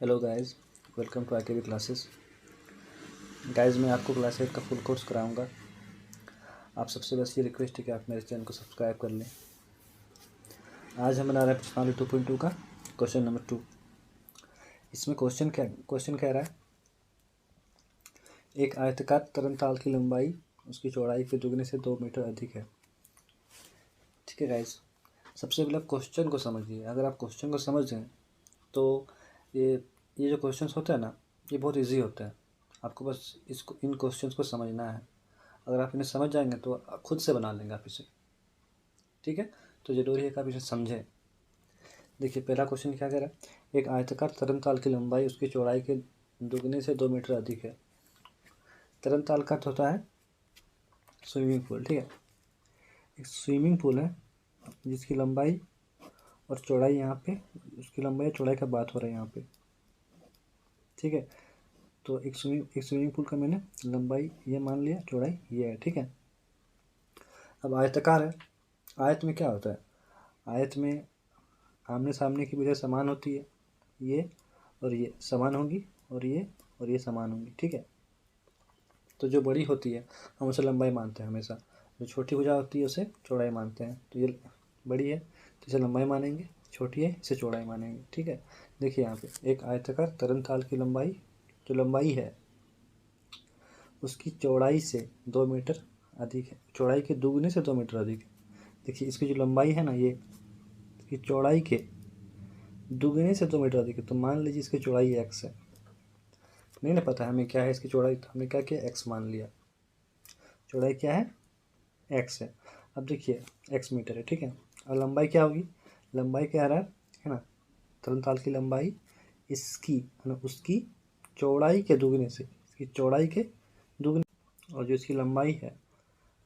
Hello guys, welcome to ITV classes. Guys, मैं आपको class 8 का फुल कोर्स कराऊंगा। आप सबसे बस ये रिक्वेस्ट है कि आप मेरे चैनल को सब्सक्राइब कर लें। आज हम बना रहे हैं प्रश्नावली 2.2 का क्वेश्चन नंबर 2। इसमें क्वेश्चन कह रहा है, एक आयताकार तरंगताल की लंबाई उसकी चौड़ाई के दुगने से 2 मीटर अधिक है। ठीक है गाइस, सबसे पहले क्वेश्चन को समझिए। अगर आप क्वेश्चन को समझ जाएं तो ये जो क्वेश्चंस होते हैं ना, ये बहुत इजी होते हैं। आपको बस इन क्वेश्चंस को समझना है। अगर आप इन्हें समझ जाएंगे तो आप खुद से बना लेंगे आप इसे। ठीक है, तो ज़रूरी है कि आप इसे समझें। देखिए, पहला क्वेश्चन क्या कह रहा है, एक आयताकार तरंगताल की लंबाई उसकी चौड़ाई के दुगने से 2 मीटर अधिक है। तरंगताल का अर्थ होता है स्विमिंग पूल। ठीक है, एक स्विमिंग पूल है जिसकी लंबाई और चौड़ाई यहाँ पे, उसकी लंबाई और चौड़ाई का बात हो रहा है यहाँ पे। ठीक है, तो एक स्विमिंग पूल का मैंने लंबाई ये मान लिया, चौड़ाई ये है। ठीक है, अब आयताकार है। आयत में क्या होता है, आयत में आमने सामने की वजह समान होती है। ये और ये समान होंगी और ये समान होंगी। ठीक है, तो जो बड़ी होती है हम उसे लंबाई मानते हैं हमेशा, जो छोटी भुजा होती है उसे चौड़ाई मानते हैं। तो ये बड़ी है तो इसे लंबाई मानेंगे, छोटी है इसे चौड़ाई मानेंगे। ठीक है, देखिए यहाँ पे एक आयताकार तरंगताल की लंबाई, जो लंबाई है उसकी चौड़ाई से 2 मीटर अधिक है। चौड़ाई के दुगने से 2 मीटर अधिक है। देखिए, इसकी जो लंबाई है ना, ये इसकी चौड़ाई के दुगने से 2 मीटर अधिक है। तो मान लीजिए इसकी चौड़ाई x है। नहीं ना पता हमें क्या है इसकी चौड़ाई, तो हमने क्या किया, x मान लिया। चौड़ाई क्या है, x है। अब देखिए x मीटर है। ठीक है, और लंबाई क्या होगी, लंबाई क्या आ रहा है ना, तरंगताल की लंबाई इसकी है ना, उसकी चौड़ाई के दुगने से, इसकी चौड़ाई के दुगने, और जो इसकी लंबाई है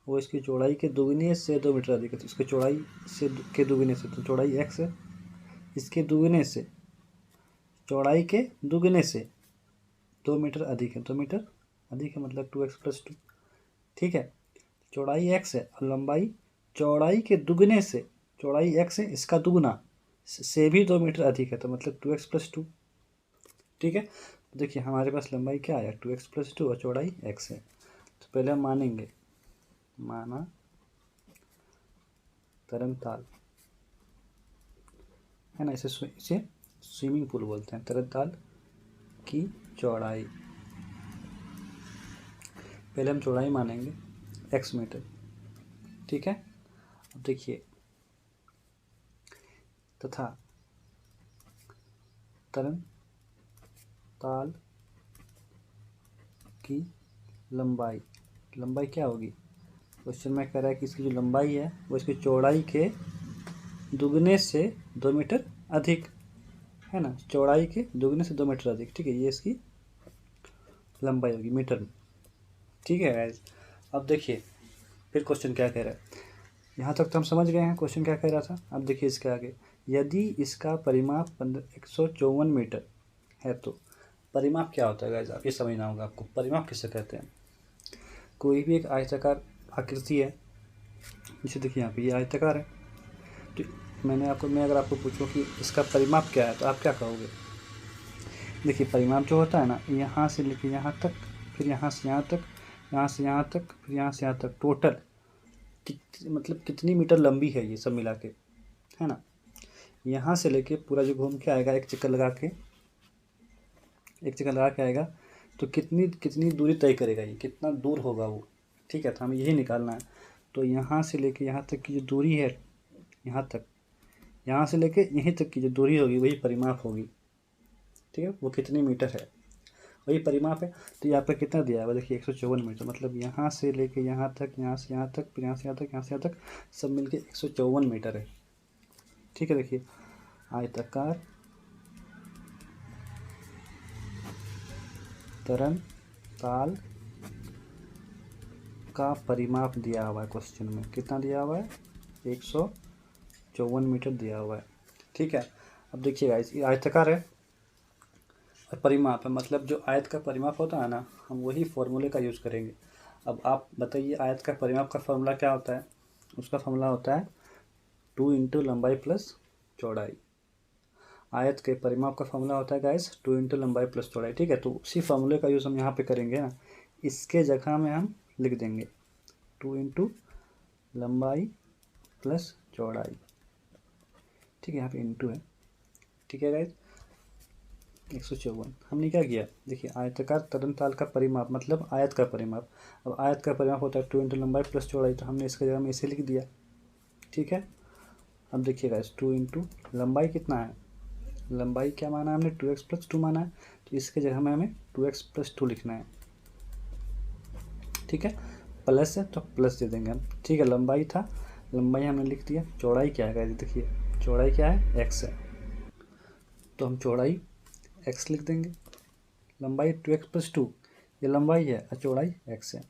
वो इसकी चौड़ाई के दुगने से 2 मीटर अधिक है। तो इसके चौड़ाई से के दुगने से, तो चौड़ाई x है, इसके दुगने से, चौड़ाई के दुगने से 2 मीटर अधिक है। 2 मीटर अधिक है मतलब 2x+2। ठीक है, चौड़ाई x है और लंबाई चौड़ाई के दुगने से, चौड़ाई x है इसका दुगना से भी 2 मीटर अधिक है, तो मतलब 2x+2। ठीक है, तो देखिए हमारे पास लंबाई क्या आया, 2x+2 और चौड़ाई x है। तो पहले हम मानेंगे, माना तरंगताल है ना, इसे स्विमिंग पूल बोलते हैं। तरंगताल की चौड़ाई, पहले हम चौड़ाई मानेंगे x मीटर। ठीक है, अब देखिए, तथा तरंगताल की लंबाई, लंबाई क्या होगी, क्वेश्चन में कह रहा है कि इसकी जो लंबाई है वो इसकी चौड़ाई के दुगने से 2 मीटर अधिक है ना, चौड़ाई के दुगने से 2 मीटर अधिक। ठीक है, ये इसकी लंबाई होगी मीटर में। ठीक है गाइस, अब देखिए फिर क्वेश्चन क्या कह रहा है। यहाँ तक तो हम समझ गए हैं क्वेश्चन क्या कह रहा था। अब देखिए इसके आगे, यदि इसका परिमाप 154 मीटर है तो परिमाप क्या होता है गाइस, आप ये समझना होगा आपको। परिमाप किसे कहते हैं, कोई भी एक आयताकार आकृति है, जैसे देखिए यहाँ पे ये आयताकार है, तो मैं अगर आपको पूछूं कि इसका परिमाप क्या है तो आप क्या कहोगे। देखिए, परिमाप जो होता है ना, यहाँ से लेके यहाँ तक, फिर यहाँ से यहाँ तक, यहाँ से यहाँ तक, फिर यहाँ से यहाँ तक, टोटल मतलब कितनी मीटर लंबी है ये सब मिला के, है ना। यहाँ से लेके पूरा जो घूम के आएगा, एक चक्कर लगा के आएगा, तो कितनी कितनी दूरी तय करेगा, ये कितना दूर होगा वो। ठीक है, तो हमें यही निकालना है। तो यहाँ से लेके यहाँ तक की जो दूरी है, यहाँ तक, यहाँ से लेके यहीं तक की जो दूरी होगी वही परिमाप होगी। ठीक है, वो कितनी मीटर है वही परिमाप है। तो यहाँ पर कितना दिया है, देखिए 154 मीटर, मतलब यहाँ से लेके यहाँ तक, यहाँ से यहाँ तक, फिर यहाँ से यहाँ तक, यहाँ से यहाँ तक, सब मिलके 154 मीटर है। ठीक है, देखिए आयताकार तरंगताल का परिमाप दिया हुआ है क्वेश्चन में, कितना दिया हुआ है, 154 मीटर दिया हुआ है। ठीक है, अब देखिए गाइस, ये आयताकार है और परिमाप है, मतलब जो आयत का परिमाप होता है ना, हम वही फॉर्मूले का यूज़ करेंगे। अब आप बताइए, आयत का परिमाप का फॉर्मूला क्या होता है, उसका फॉर्मूला होता है 2 × लंबाई प्लस चौड़ाई। आयत के परिमाप का फॉर्मूला होता है गाइस 2 इंटू लंबाई प्लस चौड़ाई। ठीक है, तो उसी फॉर्मूले का यूज़ हम यहाँ पे करेंगे ना, इसके जगह में हम लिख देंगे 2 इंटू लंबाई प्लस चौड़ाई। ठीक है, यहाँ पे इंटू है। ठीक है गाइस, 154। हमने क्या किया, देखिए आयताकार तरंगताल का परिमाप मतलब आयत का परिमाप। अब आयत का परिमाप होता है 2 इंटू लंबाई प्लस चौड़ाई, तो हमने इसके जगह में इसे लिख दिया। ठीक है, अब देखिए गाइस 2 इंटू लंबाई कितना है, लंबाई क्या माना है हमने 2x प्लस 2 माना है, तो इसके जगह में हमें 2x प्लस 2 लिखना है। ठीक है, प्लस है तो प्लस दे देंगे हम। ठीक है, लंबाई था, लंबाई हमने लिख दिया। चौड़ाई क्या है गाइस, देखिए चौड़ाई क्या है, x है, तो हम चौड़ाई x लिख देंगे। लंबाई 2x प्लस 2 ये लंबाई है और चौड़ाई x है।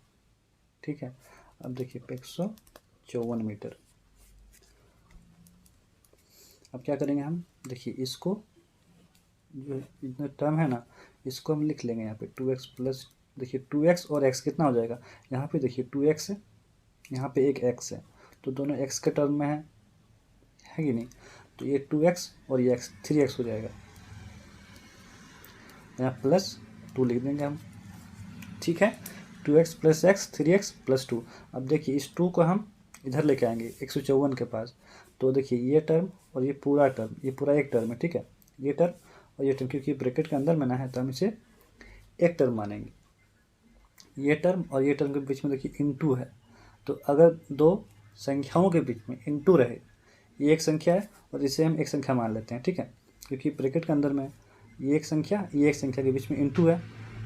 ठीक है, अब देखिए 154 मीटर। अब क्या करेंगे हम, देखिए इसको जो इतना टर्म है ना, इसको हम लिख लेंगे यहाँ पे 2x प्लस, देखिए 2x और x कितना हो जाएगा, यहाँ पे देखिए 2x है, यहाँ पे एक x है, तो दोनों x के टर्म में है कि नहीं, तो ये 2x और ये x 3x हो जाएगा, यहाँ प्लस 2 लिख देंगे हम। ठीक है, 2x plus x 3x plus 2। अब देखिए इस 2 को हम इधर लेके आएंगे 154 के पास, तो देखिए ये टर्म और ये पूरा टर्म, ये पूरा एक टर्म है। ठीक है, ये टर्म और ये टर्म, क्योंकि ब्रैकेट के अंदर में ना है तो हम इसे एक टर्म मानेंगे। ये टर्म और ये टर्म के बीच में देखिए इंटू है, तो अगर दो संख्याओं के बीच में इंटू रहे, ये एक संख्या है और इसे हम एक संख्या मान लेते हैं। ठीक है, क्योंकि ब्रैकेट के अंदर में ये एक संख्या के बीच में इंटू है,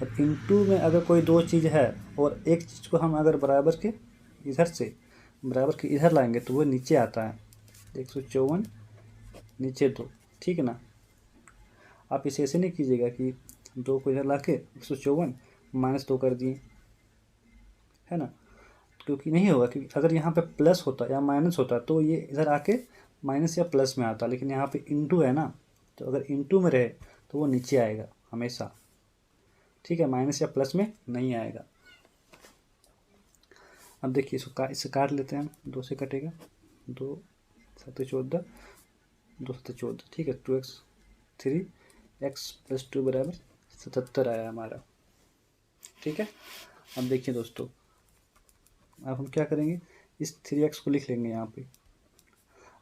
और इंटू में अगर कोई दो चीज़ है और एक चीज़ को हम अगर बराबर के इधर से बराबर के इधर लाएंगे तो वो नीचे आता है, 154 नीचे 2। ठीक है ना, आप इसे ऐसे नहीं कीजिएगा कि 2 को इधर ला के 154 -2 कर दिए, है ना, क्योंकि नहीं होगा। क्योंकि अगर यहाँ पे प्लस होता या माइनस होता तो ये इधर आके माइनस या प्लस में आता, लेकिन यहाँ पे इंटू है ना, तो अगर इंटू में रहे तो वो नीचे आएगा हमेशा। ठीक है, माइनस या प्लस में नहीं आएगा। अब देखिए इससे काट लेते हैं हम, 2 से कटेगा, 2 7 14, 2 7 14। ठीक है, 2x 3x प्लस 2 बराबर 77 आया हमारा। ठीक है, अब देखिए दोस्तों, अब हम क्या करेंगे, इस 3x को लिख लेंगे यहाँ पे।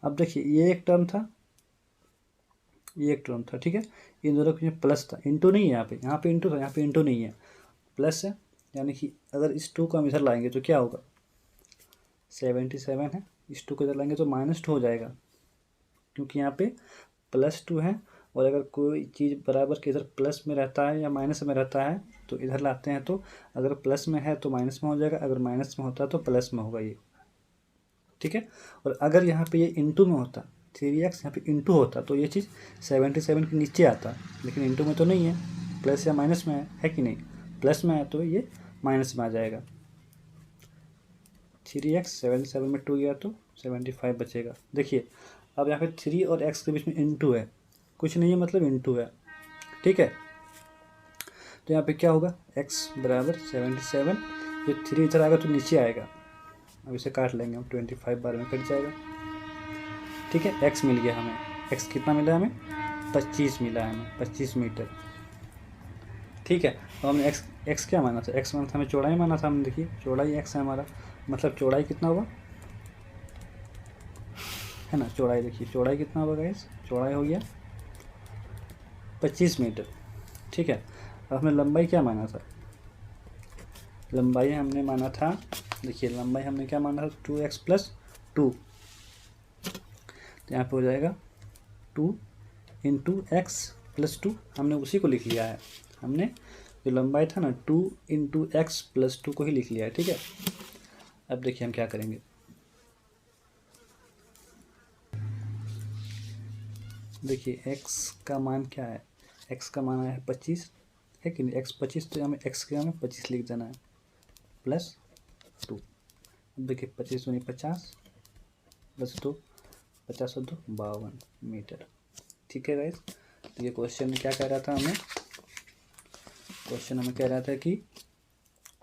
अब देखिए ये एक टर्म था, ये एक टर्म था। ठीक है, इन दोनों के प्लस था, इंटू नहीं है यहाँ पे इंटू था, यहाँ पे इंटू नहीं है, प्लस है। यानी कि अगर इस 2 को हम इधर लाएंगे तो क्या होगा, 77 है, इस 2 को इधर लाएंगे तो -2 हो जाएगा, क्योंकि यहाँ पे +2 है। और अगर कोई चीज़ बराबर के इधर प्लस में रहता है या माइनस में रहता है तो इधर लाते हैं, तो अगर प्लस में है तो माइनस में हो जाएगा, अगर माइनस में होता है तो प्लस में होगा ये। ठीक है, और अगर यहाँ पे ये इंटू में होता, 3x यहाँ पे इंटू होता तो ये चीज़ 77 के नीचे आता, लेकिन इंटू में तो नहीं है, प्लस या माइनस में है कि नहीं, प्लस में है तो ये माइनस में आ जाएगा। 3x 77 में 2 गया तो 75 बचेगा। देखिए अब यहाँ पे 3 और x के बीच में इंटू है, कुछ नहीं है मतलब इंटू है। ठीक है, तो यहाँ पे क्या होगा, x बराबर 77, ये 3 इधर आएगा तो नीचे आएगा। अब इसे काट लेंगे हम, 25 बार में कट जाएगा। ठीक है, x मिल गया हमें, x कितना मिला हमें, 25 मिला है हमें, 25 मीटर। ठीक है, तो हमने x क्या माना था, x माना था हमें चौड़ाई माना था हमने। देखिए चौड़ाई x है हमारा, मतलब चौड़ाई कितना हुआ, है ना, चौड़ाई देखिए चौड़ाई कितना होगा गाइस, चौड़ाई हो गया 25 मीटर। ठीक है, अब हमने लंबाई क्या माना था, लंबाई हमने माना था, देखिए लंबाई हमने क्या माना था, 2x प्लस 2, तो यहाँ पे हो जाएगा 2 इंटू एक्स प्लस 2, हमने उसी को लिख लिया है। हमने जो लंबाई था ना 2 इंटू एक्स प्लस 2 को ही लिख लिया है। ठीक है, अब देखिए हम क्या करेंगे, देखिए x का मान क्या है, x का मान है 25, है कि नहीं, x 25, तो हमें x के हमें 25 लिख देना है प्लस 2। अब देखिए 25 दूनी 50 प्लस 2, 50 और 2 52 मीटर। ठीक है गाइस, तो ये क्वेश्चन में क्या कह रहा था हमें, क्वेश्चन हमें कह रहा था कि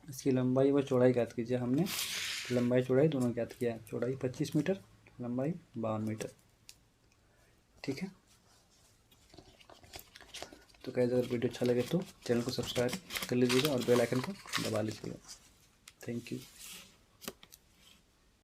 इसकी लंबाई व चौड़ाई ज्ञात कीजिए। हमने लंबाई चौड़ाई दोनों ज्ञात किया है, चौड़ाई 25 मीटर, लंबाई 52 मीटर। ठीक है, तो गाइस अगर वीडियो अच्छा लगे तो चैनल को सब्सक्राइब कर लीजिएगा और बेल आइकन को दबा लीजिएगा। Thank you.